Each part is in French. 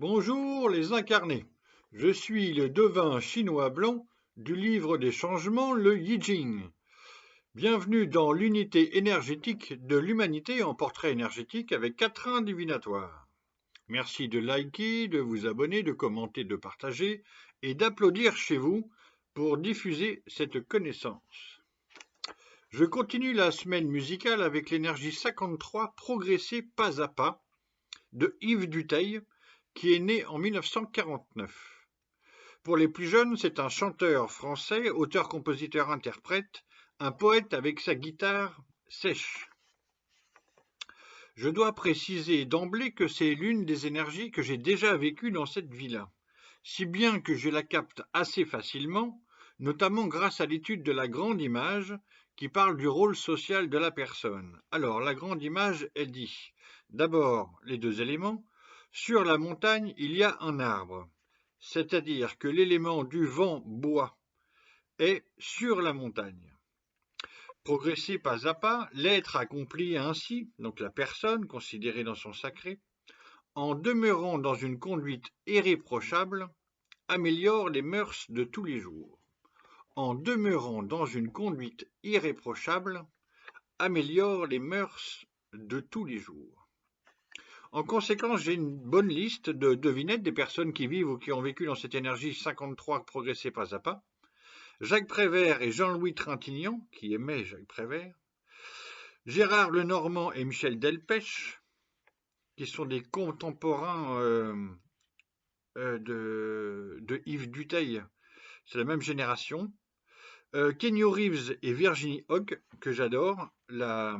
Bonjour les incarnés, je suis le devin chinois blanc du livre des changements, le Yi Jing. Bienvenue dans l'unité énergétique de l'humanité en portrait énergétique avec Quatrain divinatoire. Merci de liker, de vous abonner, de commenter, de partager et d'applaudir chez vous pour diffuser cette connaissance. Je continue la semaine musicale avec l'énergie 53 progresser pas à pas de Yves Duteil, qui est né en 1949. Pour les plus jeunes, c'est un chanteur français, auteur, compositeur, interprète, un poète avec sa guitare sèche. Je dois préciser d'emblée que c'est l'une des énergies que j'ai déjà vécues dans cette vie-là, si bien que je la capte assez facilement, notamment grâce à l'étude de la grande image qui parle du rôle social de la personne. Alors, la grande image, elle dit, d'abord, les deux éléments. Sur la montagne, il y a un arbre, c'est-à-dire que l'élément du vent bois est sur la montagne. Progresser pas à pas, l'être accomplit ainsi, donc la personne considérée dans son sacré, en demeurant dans une conduite irréprochable, améliore les mœurs de tous les jours. En demeurant dans une conduite irréprochable, améliore les mœurs de tous les jours. En conséquence, j'ai une bonne liste de devinettes des personnes qui vivent ou qui ont vécu dans cette énergie 53 progresser pas à pas. Jacques Prévert et Jean-Louis Trintignant, qui aimait Jacques Prévert. Gérard Lenormand et Michel Delpech, qui sont des contemporains de Yves Duteil. C'est la même génération. Keanu Reeves et Virginie Hogg, que j'adore, la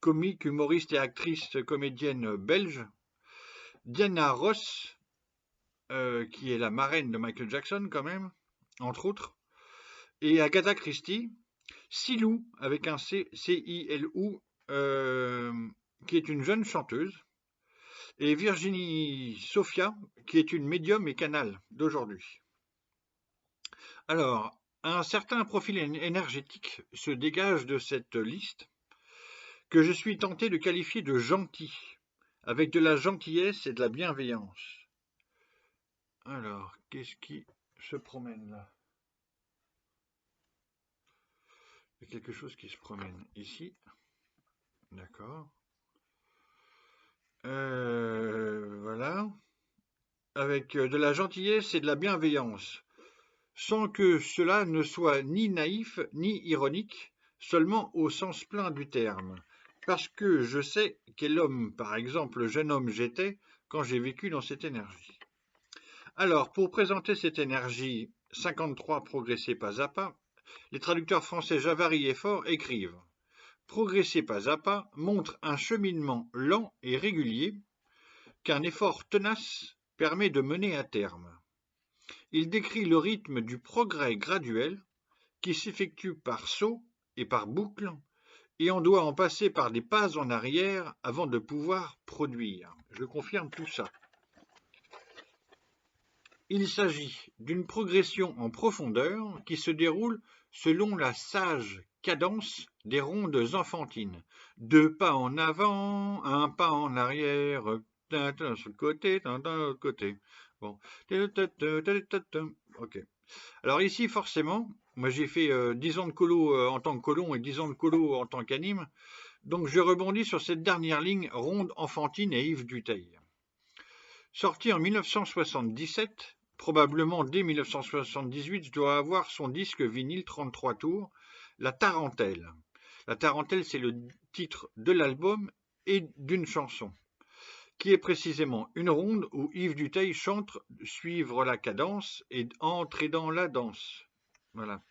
comique, humoriste et actrice comédienne belge. Diana Ross, qui est la marraine de Michael Jackson quand même, entre autres. Et Agatha Christie. Silou, avec un C, C-I-L-U, qui est une jeune chanteuse. Et Virginie Sophia, qui est une médium et canal d'aujourd'hui. Alors, un certain profil énergétique se dégage de cette liste, que je suis tenté de qualifier de gentil, avec de la gentillesse et de la bienveillance. Alors, qu'est-ce qui se promène là? Il y a quelque chose qui se promène ici. D'accord. Voilà. Avec de la gentillesse et de la bienveillance, sans que cela ne soit ni naïf ni ironique, seulement au sens plein du terme. Parce que je sais quel homme, par exemple, le jeune homme j'étais quand j'ai vécu dans cette énergie. Alors, pour présenter cette énergie 53 progresser pas à pas, les traducteurs français Javary et Faure écrivent « Progresser pas à pas montre un cheminement lent et régulier qu'un effort tenace permet de mener à terme. Il décrit le rythme du progrès graduel qui s'effectue par sauts et par boucles, et on doit en passer par des pas en arrière avant de pouvoir produire. » Je confirme tout ça. Il s'agit d'une progression en profondeur qui se déroule selon la sage cadence des rondes enfantines. 2 pas en avant, 1 pas en arrière, sur le côté, de l'autre côté. Bon. Ok. Alors ici, forcément, moi j'ai fait 10 ans de colo en tant que colon et 10 ans de colo en tant qu'anime. Donc je rebondis sur cette dernière ligne ronde enfantine et Yves Duteil. Sorti en 1977, probablement dès 1978, doit avoir son disque vinyle 33 tours, La Tarentelle. La Tarentelle, c'est le titre de l'album et d'une chanson, qui est précisément une ronde où Yves Duteil chante « Suivre la cadence » et « Entrer dans la danse ». Voilà.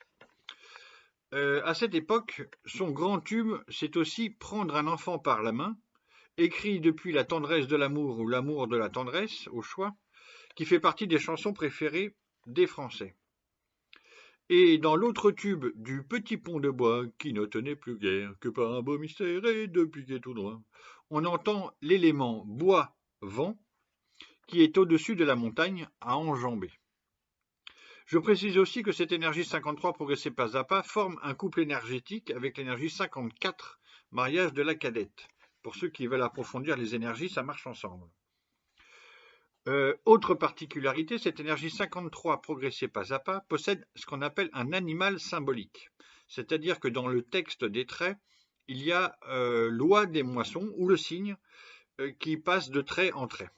À cette époque, son grand tube, c'est aussi « Prendre un enfant par la main », écrit depuis la tendresse de l'amour ou l'amour de la tendresse, au choix, qui fait partie des chansons préférées des Français. Et dans l'autre tube du petit pont de bois, qui ne tenait plus guère que par un beau mystère et de piquer tout droit, on entend l'élément bois-vent qui est au-dessus de la montagne à enjamber. Je précise aussi que cette énergie 53 progresser pas à pas forme un couple énergétique avec l'énergie 54, mariage de la cadette. Pour ceux qui veulent approfondir les énergies, ça marche ensemble. Autre particularité, cette énergie 53 progresser pas à pas possède ce qu'on appelle un animal symbolique. C'est-à-dire que dans le texte des traits, il y a loi des moissons ou le signe qui passe de trait en trait.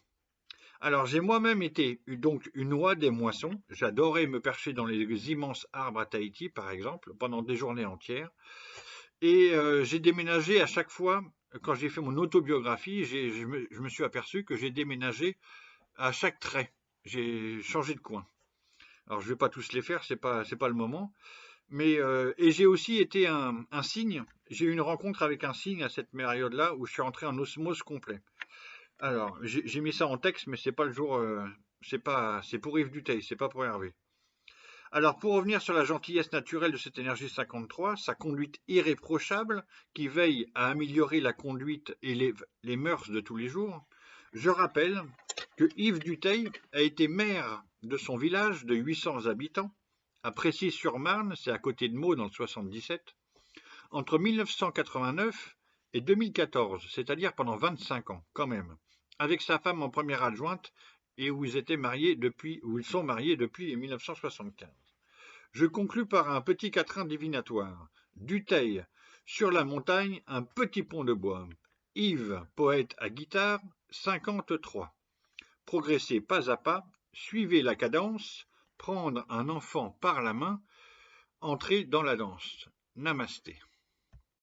Alors j'ai moi-même été donc une oie des moissons. J'adorais me percher dans les immenses arbres à Tahiti, par exemple, pendant des journées entières. Et j'ai déménagé à chaque fois, quand j'ai fait mon autobiographie, je me suis aperçu que j'ai déménagé à chaque trait. J'ai changé de coin. Alors je ne vais pas tous les faire, c'est pas le moment. Mais et j'ai aussi été un cygne. J'ai eu une rencontre avec un cygne à cette période-là où je suis entré en osmose complet. Alors j'ai mis ça en texte, mais c'est pas le jour. C'est pour Yves Duteil, c'est pas pour Hervé. Alors pour revenir sur la gentillesse naturelle de cette énergie 53, sa conduite irréprochable qui veille à améliorer la conduite et les mœurs de tous les jours, je rappelle que Yves Duteil a été maire de son village de 800 habitants, à Précy-sur-Marne, c'est à côté de Meaux dans le 77, entre 1989 et 2014, c'est-à-dire pendant 25 ans quand même, avec sa femme en première adjointe et où ils sont mariés depuis 1975. Je conclus par un petit quatrain divinatoire. Duteil, sur la montagne, un petit pont de bois. Yves, poète à guitare, 53. Progressez pas à pas, suivez la cadence, prendre un enfant par la main, entrer dans la danse. Namasté.